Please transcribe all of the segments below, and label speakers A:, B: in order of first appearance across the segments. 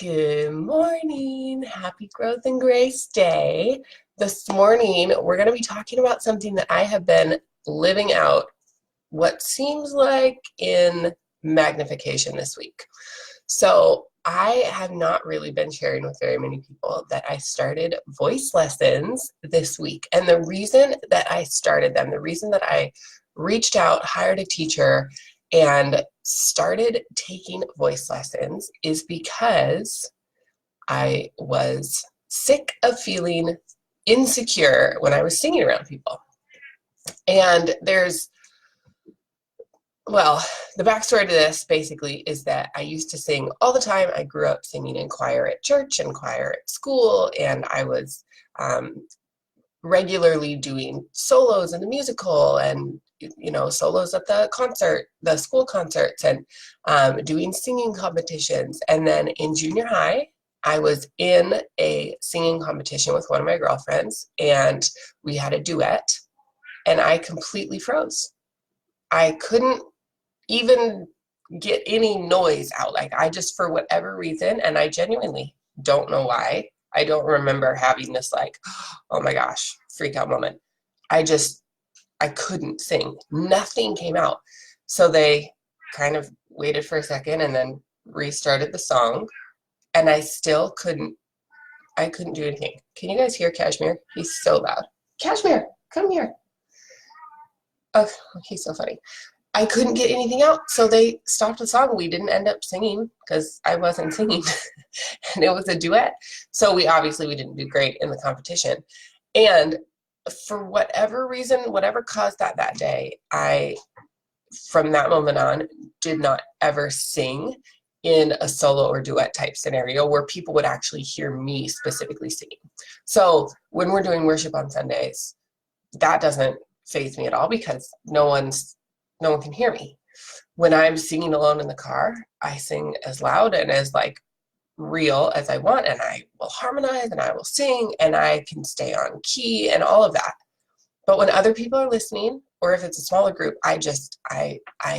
A: Good morning. Happy Growth and Grace Day. This morning, we're going to be talking about something that I have been living out what seems like in magnification this week. So I have not really been sharing with very many people that I started voice lessons this week. And the reason that I started them, the reason that I reached out, hired a teacher, and started taking voice lessons is because I was sick of feeling insecure when I was singing around people. And the backstory to this basically is that I used to sing all the time. I grew up singing in choir at church and choir at school, and I was regularly doing solos in the musical and solos at the school concerts, and doing singing competitions. And then in junior high, I was in a singing competition with one of my girlfriends, and we had a duet, and I completely froze. I couldn't even get any noise out. Like, I just, for whatever reason, and I genuinely don't know why, I don't remember having this like, oh my gosh, freak out moment. I couldn't sing. Nothing came out. So they kind of waited for a second and then restarted the song, and I couldn't do anything. Can you guys hear Cashmere? He's so loud. Cashmere, come here. Oh, he's so funny. I couldn't get anything out, so they stopped the song. We didn't end up singing because I wasn't singing, and it was a duet. So we didn't do great in the competition. And for whatever reason, whatever caused that day, I, from that moment on, did not ever sing in a solo or duet type scenario where people would actually hear me specifically singing. So when we're doing worship on Sundays, that doesn't faze me at all because no one can hear me. When I'm singing alone in the car, I sing as loud and as real as I want, and I will harmonize and I will sing and I can stay on key and all of that. But when other people are listening, or if it's a smaller group, I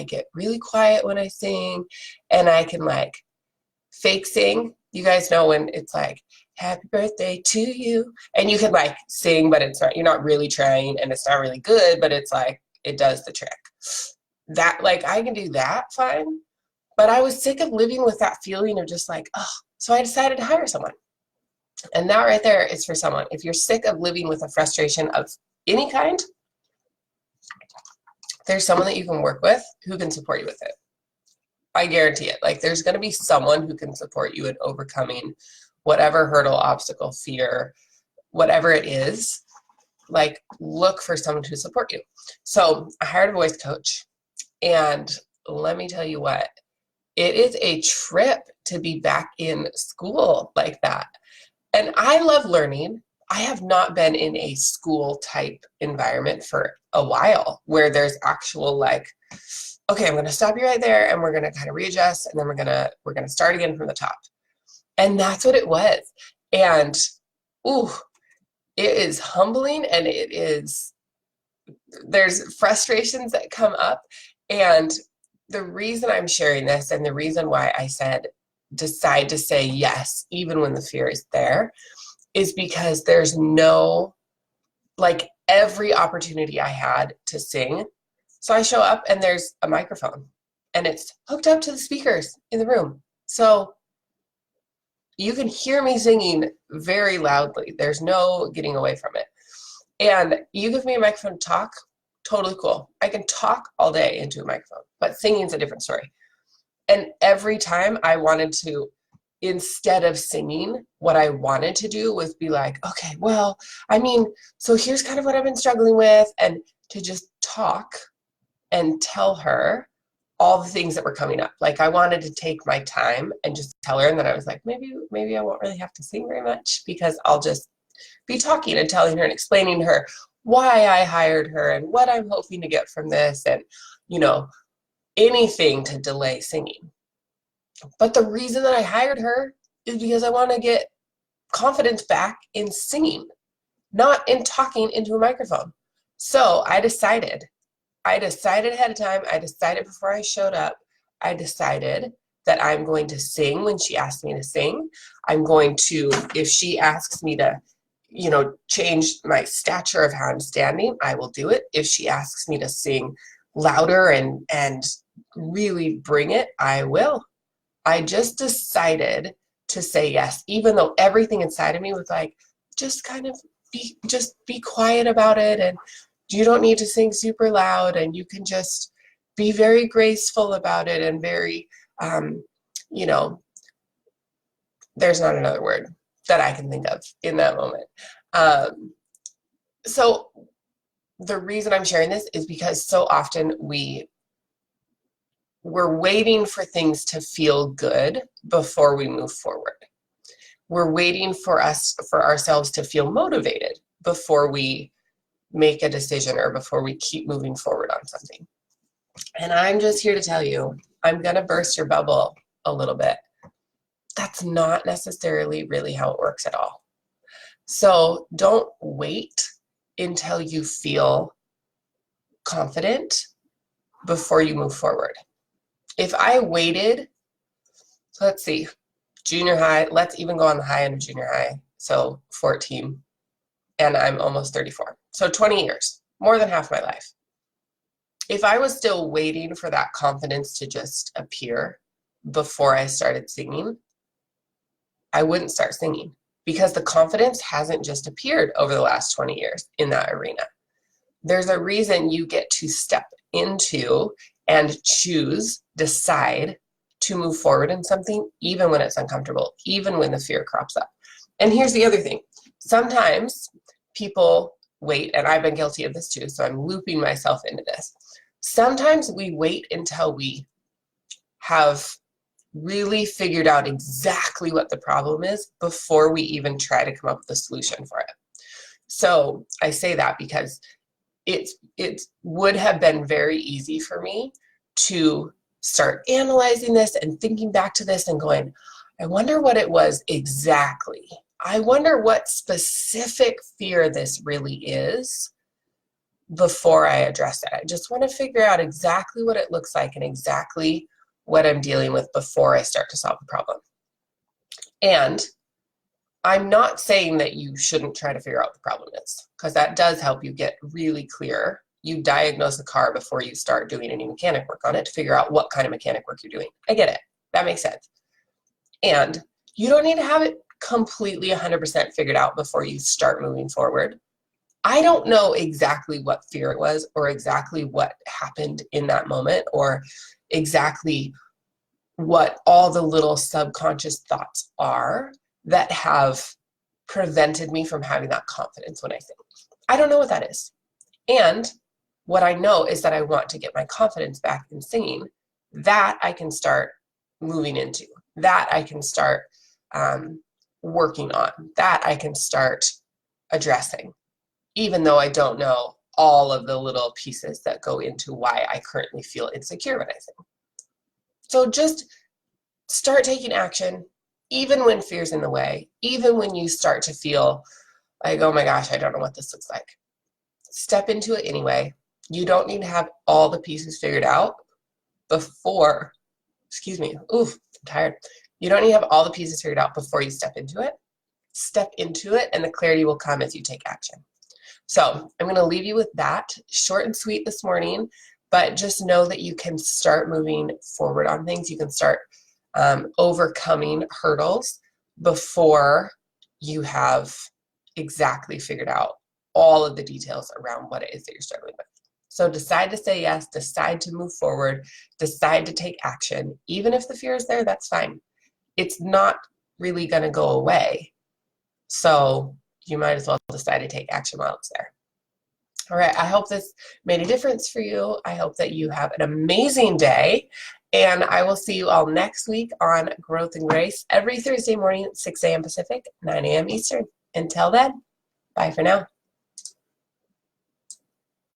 A: get really quiet when I sing, and I can fake sing. You guys know when it's happy birthday to you, and you can sing, but you're not really trying, and it's not really good, but it's it does the trick. That I can do that fine, but I was sick of living with that feeling of just so I decided to hire someone. And that right there is for someone. If you're sick of living with a frustration of any kind, there's someone that you can work with who can support you with it. I guarantee it. There's going to be someone who can support you in overcoming whatever hurdle, obstacle, fear, whatever it is. Look for someone to support you. So I hired a voice coach, and let me tell you what, it is a trip to be back in school like that. And I love learning. I have not been in a school type environment for a while where there's actual okay, I'm going to stop you right there, and we're going to kind of readjust, and then we're going to start again from the top. And that's what it was. And it is humbling, and there's frustrations that come up. And the reason I'm sharing this, and the reason why I decide to say yes, even when the fear is there, is because there's every opportunity I had to sing. So I show up, and there's a microphone, and it's hooked up to the speakers in the room. So you can hear me singing very loudly. There's no getting away from it. And you give me a microphone to talk, totally cool. I can talk all day into a microphone, but singing's a different story. And every time I wanted to, instead of singing, what I wanted to do was be okay, well, so here's kind of what I've been struggling with, and to just talk and tell her all the things that were coming up. I wanted to take my time and just tell her, and then I was maybe I won't really have to sing very much because I'll just be talking and telling her and explaining to her why I hired her and what I'm hoping to get from this, and anything to delay singing. But the reason that I hired her is because I want to get confidence back in singing, not in talking into a microphone. So I decided ahead of time. I decided before I showed up. I decided that I'm going to sing when she asks me to sing. I'm going to, if she asks me to, change my stature of how I'm standing, I will do it. If she asks me to sing louder and really bring it, I will. I just decided to say yes, even though everything inside of me was like, just kind of be quiet about it, and you don't need to sing super loud, and you can just be very graceful about it and very, there's not another word that I can think of in that moment. So the reason I'm sharing this is because so often we're waiting for things to feel good before we move forward. We're waiting for ourselves to feel motivated before we make a decision or before we keep moving forward on something. And I'm just here to tell you, I'm going to burst your bubble a little bit. That's not necessarily really how it works at all. So don't wait until you feel confident before you move forward. If I waited, so let's see, junior high, let's even go on the high end of junior high, so 14, and I'm almost 34. So 20 years, more than half my life. If I was still waiting for that confidence to just appear before I started singing, I wouldn't start singing, because the confidence hasn't just appeared over the last 20 years in that arena. There's a reason you get to step into and decide to move forward in something, even when it's uncomfortable, even when the fear crops up. And here's the other thing. Sometimes people wait, and I've been guilty of this too, so I'm looping myself into this. Sometimes we wait until we have really figured out exactly what the problem is before we even try to come up with a solution for it. So I say that because it would have been very easy for me to start analyzing this and thinking back to this and going, I wonder what it was exactly. I wonder what specific fear this really is before I address it. I just want to figure out exactly what it looks like and exactly what I'm dealing with before I start to solve the problem. And I'm not saying that you shouldn't try to figure out what the problem is, because that does help you get really clear. You diagnose the car before you start doing any mechanic work on it to figure out what kind of mechanic work you're doing. I get it. That makes sense. And you don't need to have it completely 100% figured out before you start moving forward. I don't know exactly what fear it was or exactly what happened in that moment or exactly what all the little subconscious thoughts are that have prevented me from having that confidence when I sing. I don't know what that is. And what I know is that I want to get my confidence back in singing. That I can start moving into. That I can start working on. That I can start addressing, even though I don't know all of the little pieces that go into why I currently feel insecure when I sing. So just start taking action, even when fear's in the way, even when you start to feel like, oh my gosh, I don't know what this looks like. Step into it anyway. You don't need to have all the pieces figured out before, I'm tired. You don't need to have all the pieces figured out before you step into it. Step into it and the clarity will come as you take action. So I'm going to leave you with that. Short and sweet this morning, but just know that you can start moving forward on things. You can start overcoming hurdles before you have exactly figured out all of the details around what it is that you're struggling with. So decide to say yes, decide to move forward, decide to take action. Even if the fear is there, that's fine. It's not really going to go away. So you might as well decide to take action while it's there. All right, I hope this made a difference for you. I hope that you have an amazing day. And I will see you all next week on Growth and Grace every Thursday morning at 6 a.m. Pacific, 9 a.m. Eastern. Until then, bye for now.